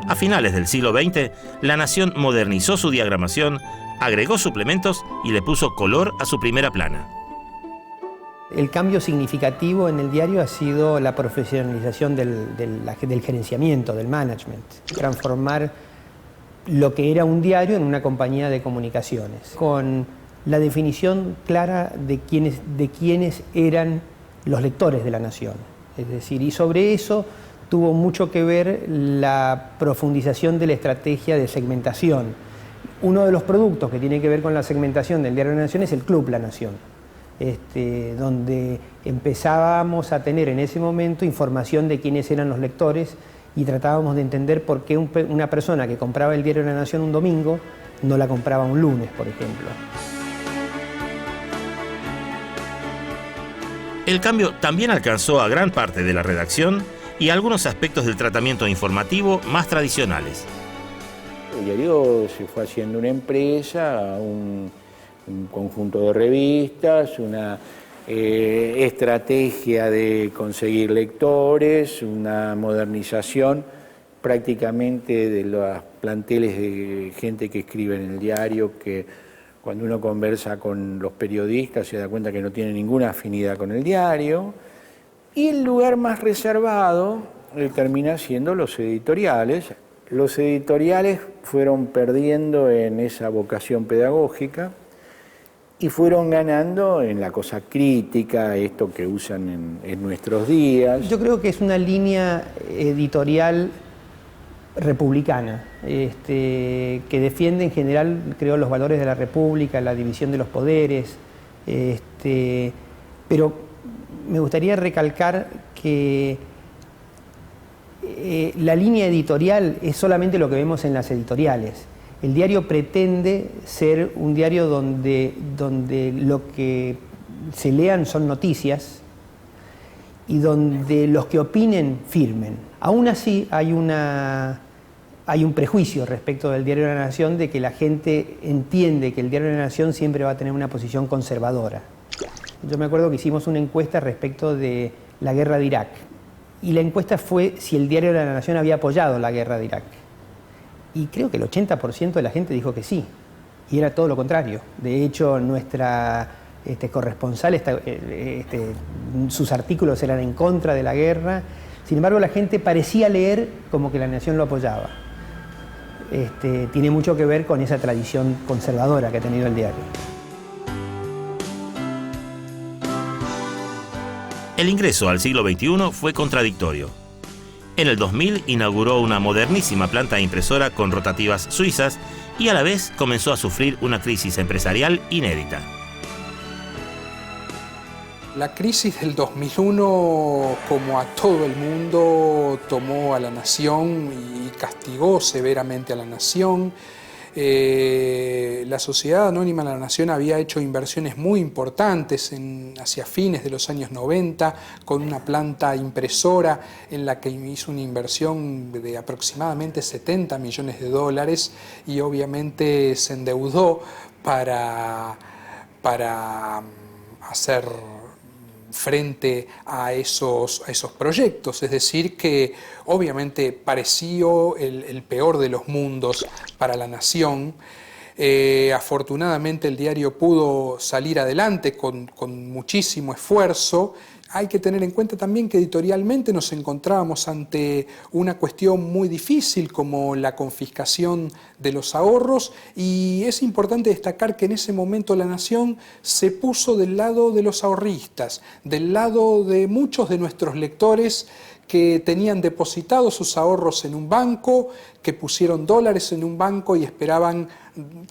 A finales del siglo XX, La Nación modernizó su diagramación, agregó suplementos y le puso color a su primera plana. El cambio significativo en el diario ha sido la profesionalización del gerenciamiento, del management. Transformar lo que era un diario en una compañía de comunicaciones, con la definición clara de quiénes eran los lectores de La Nación. Es decir, y sobre eso tuvo mucho que ver la profundización de la estrategia de segmentación. Uno de los productos que tiene que ver con la segmentación del diario La Nación es el Club La Nación, donde empezábamos a tener en ese momento información de quiénes eran los lectores y tratábamos de entender por qué una persona que compraba el diario La Nación un domingo no la compraba un lunes, por ejemplo. El cambio también alcanzó a gran parte de la redacción y algunos aspectos del tratamiento informativo más tradicionales. El diario se fue haciendo una empresa, un conjunto de revistas, una estrategia de conseguir lectores, una modernización prácticamente de los planteles de gente que escribe en el diario, que cuando uno conversa con los periodistas se da cuenta que no tiene ninguna afinidad con el diario. Y el lugar más reservado termina siendo los editoriales. Los editoriales fueron perdiendo en esa vocación pedagógica y fueron ganando en la cosa crítica, esto que usan en nuestros días. Yo creo que es una línea editorial republicana, que defiende en general, creo, los valores de la República, la división de los poderes, pero me gustaría recalcar que la línea editorial es solamente lo que vemos en las editoriales. El diario pretende ser un diario donde lo que se lean son noticias y donde los que opinen firmen. Aún así hay un prejuicio respecto del Diario de la Nación de que la gente entiende que el Diario de la Nación siempre va a tener una posición conservadora. Yo me acuerdo que hicimos una encuesta respecto de la guerra de Irak y la encuesta fue si el Diario de la Nación había apoyado la guerra de Irak. Y creo que el 80% de la gente dijo que sí, y era todo lo contrario. De hecho, nuestra corresponsal, sus artículos eran en contra de la guerra. Sin embargo, la gente parecía leer como que la Nación lo apoyaba. Tiene mucho que ver con esa tradición conservadora que ha tenido el diario. El ingreso al siglo XXI fue contradictorio. En el 2000 inauguró una modernísima planta impresora con rotativas suizas y a la vez comenzó a sufrir una crisis empresarial inédita. La crisis del 2001, como a todo el mundo, tomó a la Nación y castigó severamente a la Nación. La Sociedad Anónima de la Nación había hecho inversiones muy importantes hacia fines de los años 90 con una planta impresora en la que hizo una inversión de aproximadamente $70 millones y obviamente se endeudó para hacer frente a esos proyectos. Es decir, que obviamente pareció el peor de los mundos para la Nación. Afortunadamente el diario pudo salir adelante con muchísimo esfuerzo. Hay que tener en cuenta también que editorialmente nos encontrábamos ante una cuestión muy difícil como la confiscación de los ahorros, y es importante destacar que en ese momento la Nación se puso del lado de los ahorristas, del lado de muchos de nuestros lectores que tenían depositados sus ahorros en un banco, que pusieron dólares en un banco y esperaban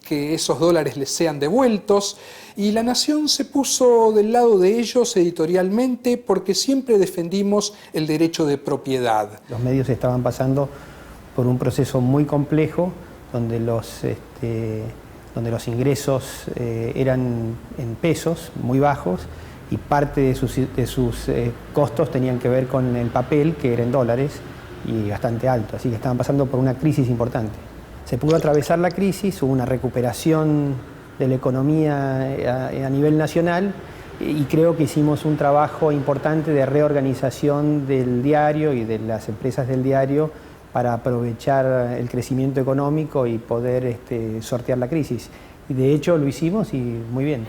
que esos dólares les sean devueltos, y la Nación se puso del lado de ellos editorialmente porque siempre defendimos el derecho de propiedad. Los medios estaban pasando por un proceso muy complejo donde los ingresos eran en pesos muy bajos y parte de sus costos tenían que ver con el papel, que era en dólares y bastante alto, así que estaban pasando por una crisis importante. Se pudo atravesar la crisis, hubo una recuperación de la economía a nivel nacional y creo que hicimos un trabajo importante de reorganización del diario y de las empresas del diario para aprovechar el crecimiento económico y poder sortear la crisis. Y de hecho lo hicimos y muy bien.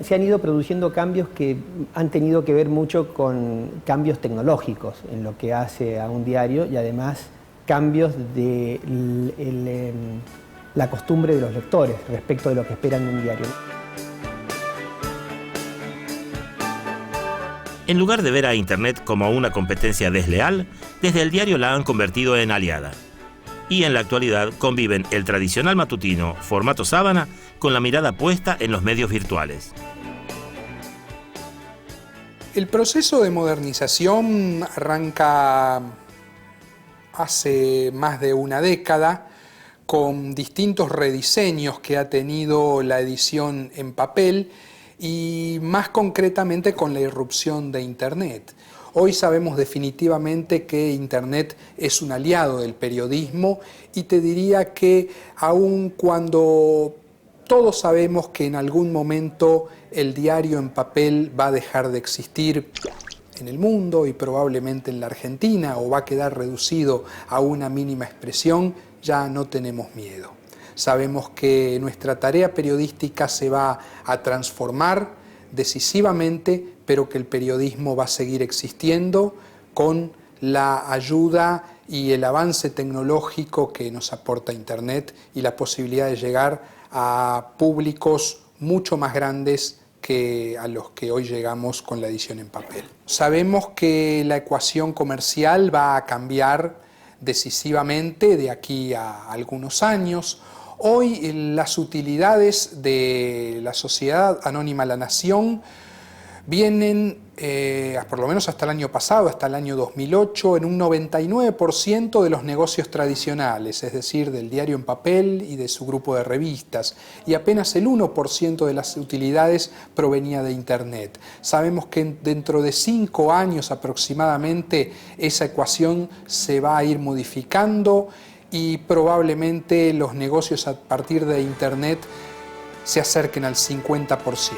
Se han ido produciendo cambios que han tenido que ver mucho con cambios tecnológicos en lo que hace a un diario y además cambios de la costumbre de los lectores respecto de lo que esperan de un diario. En lugar de ver a Internet como una competencia desleal, desde el diario la han convertido en aliada. Y en la actualidad conviven el tradicional matutino, formato sábana, con la mirada puesta en los medios virtuales. El proceso de modernización arranca hace más de una década con distintos rediseños que ha tenido la edición en papel y más concretamente con la irrupción de Internet. Hoy sabemos definitivamente que Internet es un aliado del periodismo y te diría que aun cuando todos sabemos que en algún momento el diario en papel va a dejar de existir en el mundo y probablemente en la Argentina o va a quedar reducido a una mínima expresión, ya no tenemos miedo. Sabemos que nuestra tarea periodística se va a transformar decisivamente, pero que el periodismo va a seguir existiendo con la ayuda y el avance tecnológico que nos aporta Internet y la posibilidad de llegar a públicos mucho más grandes que a los que hoy llegamos con la edición en papel. Sabemos que la ecuación comercial va a cambiar decisivamente de aquí a algunos años. Hoy las utilidades de la Sociedad Anónima La Nación vienen, por lo menos hasta el año pasado, hasta el año 2008, en un 99% de los negocios tradicionales, es decir, del diario en papel y de su grupo de revistas, y apenas el 1% de las utilidades provenía de Internet. Sabemos que dentro de 5 años aproximadamente esa ecuación se va a ir modificando y probablemente los negocios a partir de Internet se acerquen al 50%.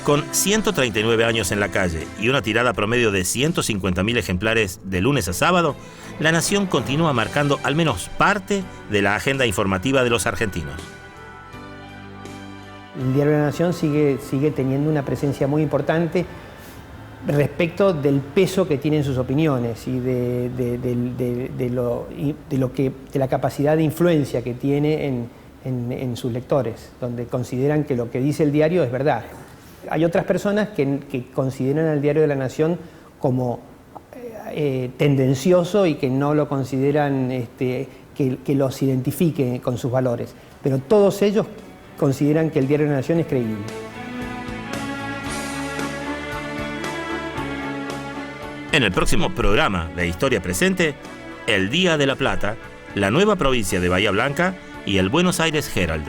Con 139 años en la calle y una tirada promedio de 150.000 ejemplares de lunes a sábado, La Nación continúa marcando al menos parte de la agenda informativa de los argentinos. El diario La Nación sigue teniendo una presencia muy importante respecto del peso que tienen sus opiniones y de la capacidad de influencia que tiene en sus lectores, donde consideran que lo que dice el diario es verdad. Hay otras personas que consideran al diario de La Nación como tendencioso y que no lo consideran que los identifique con sus valores, pero todos ellos consideran que el diario de La Nación es creíble. En el próximo programa de Historia Presente, el Día de la Plata, la nueva provincia de Bahía Blanca y el Buenos Aires Herald.